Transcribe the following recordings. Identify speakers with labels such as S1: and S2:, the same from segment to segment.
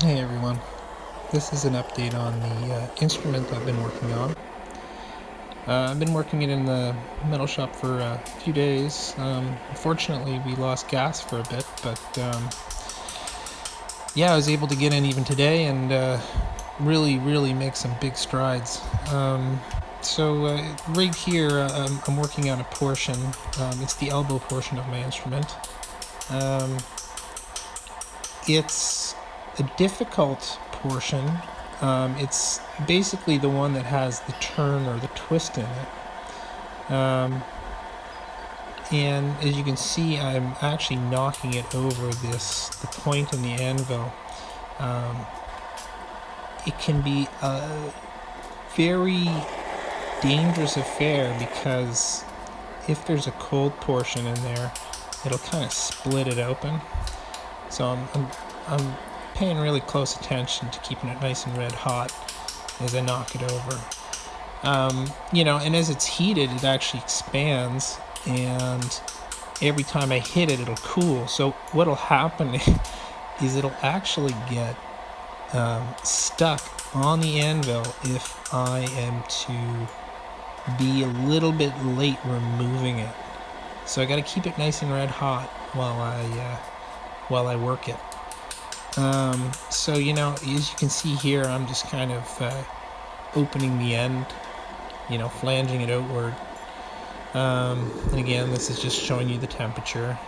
S1: Hey everyone, this is an update on the instrument I've been working on. I've been working it in the metal shop for a few days. Unfortunately, we lost gas for a bit, but yeah, I was able to get in even today and really make some big strides. Right here, I'm working on a portion. It's the elbow portion of my instrument. Um, it's a difficult portion. It's basically the one that has the turn or the twist in it. And as you can see, I'm actually knocking it over the point in the anvil. Um, it can be a very dangerous affair because if there's a cold portion in there, it'll kind of split it open. So I'm paying really close attention to keeping it nice and red hot as I knock it over. And as it's heated, it actually expands, and every time I hit it, it'll cool. So what'll happen is it'll actually get stuck on the anvil if I am to be a little bit late removing it. So I got to keep it nice and red hot while I work it. As you can see here, I'm just kind of opening the end, flanging it outward. And again, this is just showing you the temperature.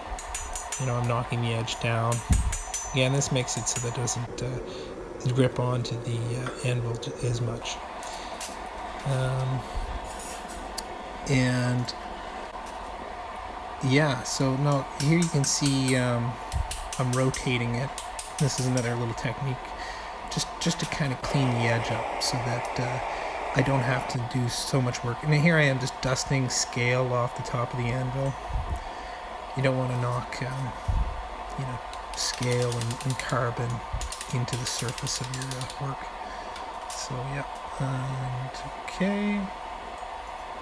S1: I'm knocking the edge down. Again, this makes it so that it doesn't grip onto the anvil as much. And yeah, so now here you can see I'm rotating it. This is another little technique, just to kind of clean the edge up so that I don't have to do so much work. And here I am just dusting scale off the top of the anvil. You don't want to knock, scale and carbon into the surface of your work. So yeah, and okay.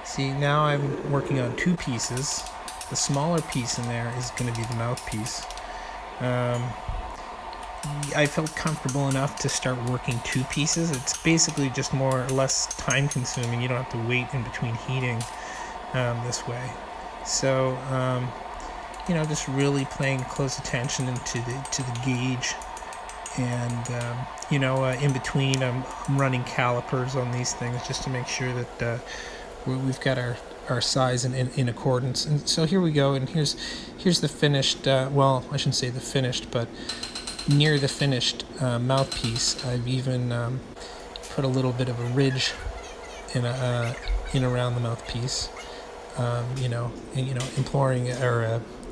S1: See, now I'm working on two pieces. The smaller piece in there is going to be the mouthpiece. I felt comfortable enough to start working two pieces. It's basically just more or less time consuming. You don't have to wait in between heating this way. So, just really paying close attention to the gauge. And, in between, I'm running calipers on these things just to make sure that we've got our size in accordance. And so here we go, and here's the finished, well, I shouldn't say the finished, but near the finished mouthpiece. I've even put a little bit of a ridge in around the mouthpiece.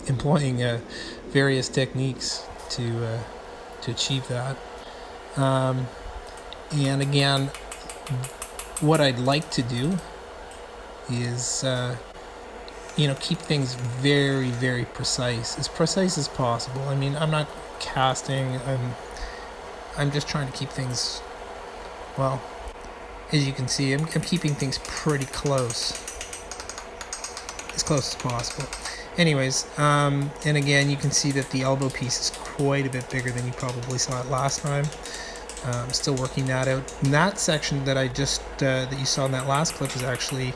S1: Employing various techniques to achieve that. And again, what I'd like to do is keep things very, very precise as possible. I mean, I'm not casting. I'm just trying to keep things, well, as you can see, I'm keeping things pretty close, as close as possible. Anyways, and again, you can see that the elbow piece is quite a bit bigger than you probably saw it last time. I'm still working that out. And that section that I just that you saw in that last clip is actually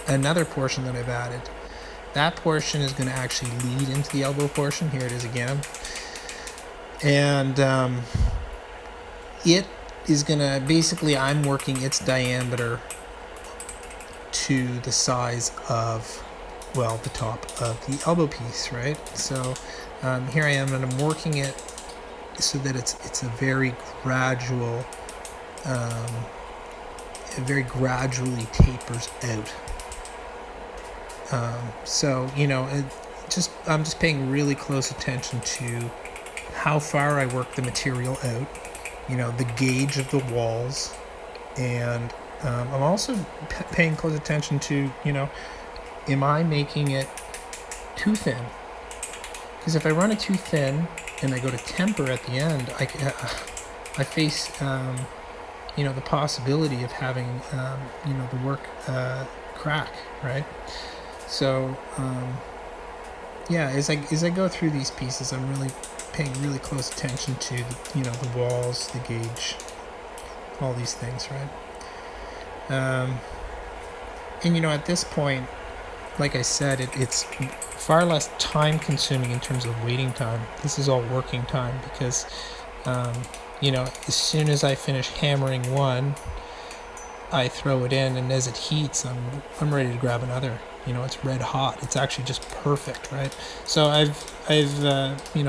S1: another portion that I've added. That portion is going to actually lead into the elbow portion. Here it is again. And it is going to, basically, I'm working its diameter to the size of, well, the top of the elbow piece, right? So here I am, and I'm working it so that it's a very gradual, it very gradually tapers out. I'm just paying really close attention to how far I work the material out, the gauge of the walls, and I'm also paying close attention to, am I making it too thin? Because if I run it too thin and I go to temper at the end, I face, the possibility of having, the work crack, right? So, as I go through these pieces, I'm really paying really close attention to the walls, the gauge, all these things, right? And at this point, like I said, it's far less time consuming in terms of waiting time. This is all working time because as soon as I finish hammering one, I throw it in, and as it heats, I'm ready to grab another. It's red hot. It's actually just perfect, right? So I've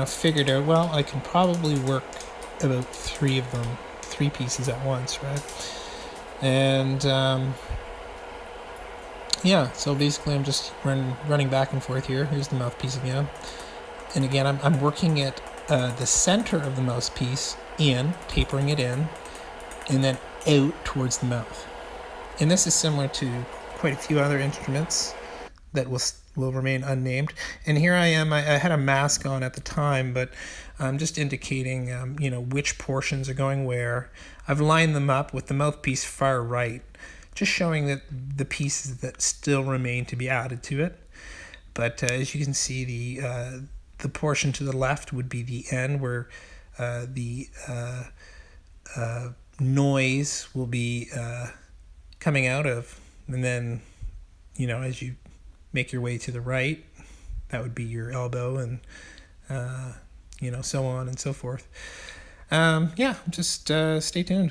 S1: figured out, well, I can probably work about three pieces at once, right? And so basically I'm just running back and forth here. Here's the mouthpiece again, and again I'm working at the center of the mouthpiece tapering it in, and then out towards the mouth. And this is similar to quite a few other instruments that will remain unnamed. And here I am. I had a mask on at the time, but I'm just indicating which portions are going where. I've lined them up with the mouthpiece far right, just showing that the pieces that still remain to be added to it. But as you can see, the portion to the left would be the end where the noise will be coming out of, and then as you make your way to the right, that would be your elbow, and so on and so forth. Just stay tuned.